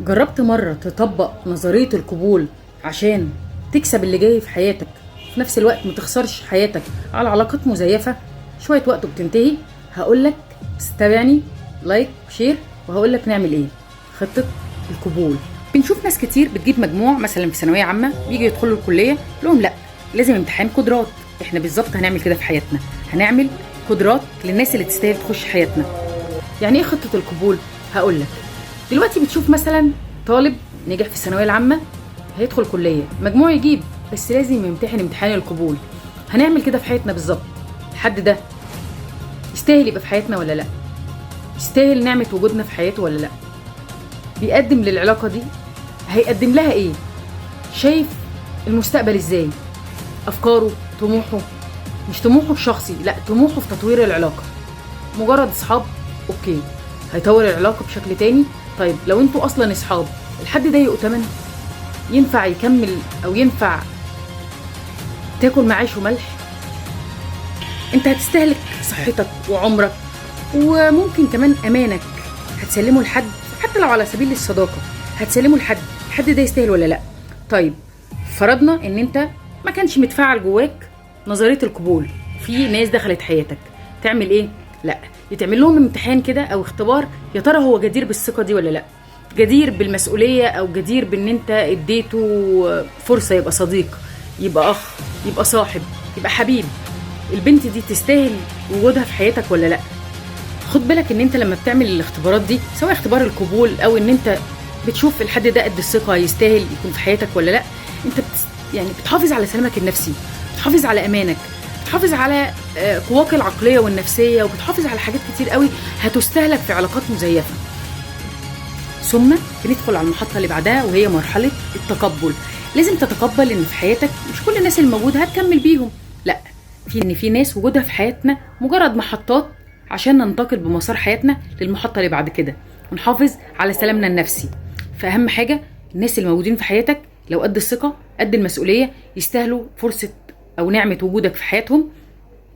جربت مرة تطبق نظرية القبول عشان تكسب اللي جاي في حياتك، في نفس الوقت ما تخسرش حياتك على علاقات مزيفة شوية وقت وبتنتهي؟ هقولك تابعني لايك وشير وهقولك نعمل ايه. خطة القبول. بنشوف ناس كتير بتجيب مجموع مثلا في ثانوية عامة، بيجي يدخلوا الكلية لهم لا لازم امتحان قدرات. احنا بالظبط هنعمل كده في حياتنا، هنعمل قدرات للناس اللي تستاهل تخش حياتنا. يعني ايه خطة القبول؟ هقولك. دلوقتي بتشوف مثلا طالب نجح في الثانويه العامه، هيدخل كليه، مجموع يجيب بس لازم يمتحن امتحان القبول. هنعمل كده في حياتنا بالظبط. الحد ده يستاهل يبقى في حياتنا ولا لا؟ يستاهل نعمه وجودنا في حياته ولا لا؟ بيقدم للعلاقه دي، هيقدم لها ايه؟ شايف المستقبل ازاي؟ افكاره، طموحه، مش طموحه الشخصي، لا طموحه في تطوير العلاقه. مجرد اصحاب اوكي، هيطور العلاقه بشكل تاني. طيب لو انتوا اصلا اصحاب، الحد ده يؤتمن؟ ينفع يكمل او ينفع تاكل معاه عيش وملح؟ انت هتستهلك صحتك وعمرك وممكن كمان امانك، هتسلمه لحد حتى لو على سبيل الصداقه، هتسلمه لحد الحد ده يستاهل ولا لا؟ طيب فرضنا ان انت ما كانش متفاعل جواك نظريه القبول، في ناس دخلت حياتك، تعمل ايه؟ لا يتعمل لهم امتحان كده او اختبار، يا ترى هو جدير بالثقه دي ولا لا، جدير بالمسؤوليه او جدير بان انت اديته فرصه يبقى صديق، يبقى اخ، يبقى صاحب، يبقى حبيب. البنت دي تستاهل وجودها في حياتك ولا لا؟ خد بالك ان انت لما بتعمل الاختبارات دي، سواء اختبار القبول او ان انت بتشوف الحد ده قد الثقه يستاهل يكون في حياتك ولا لا، انت يعني بتحافظ على سلامك النفسي، بتحافظ على امانك، بتحافظ على قواك العقليه والنفسيه، وبتحافظ على حاجات كتير قوي هتستهلك في علاقات مزيفه. ثم بندخل على المحطه اللي بعدها وهي مرحله التقبل. لازم تتقبل ان في حياتك مش كل الناس الموجوده هتكمل بيهم، لا في ناس وجودها في حياتنا مجرد محطات عشان ننتقل بمسار حياتنا للمحطه اللي بعد كده، ونحافظ على سلامنا النفسي. فاهم حاجه؟ الناس الموجودين في حياتك لو قد الثقه قد المسؤوليه، يستاهلوا فرصه او نعمه وجودك في حياتهم،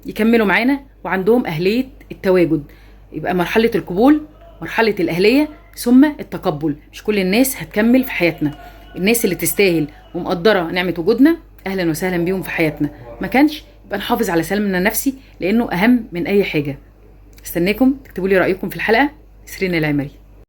يكملوا معانا وعندهم اهليه التواجد. يبقى مرحله القبول، مرحله الاهليه، ثم التقبل. مش كل الناس هتكمل في حياتنا، الناس اللي تستاهل ومقدره نعمه وجودنا اهلا وسهلا بيهم في حياتنا. ما كانش يبقى نحافظ على سلامنا النفسي لانه اهم من اي حاجه. استناكم تكتبوا لي رايكم في الحلقه. سيرين العمري.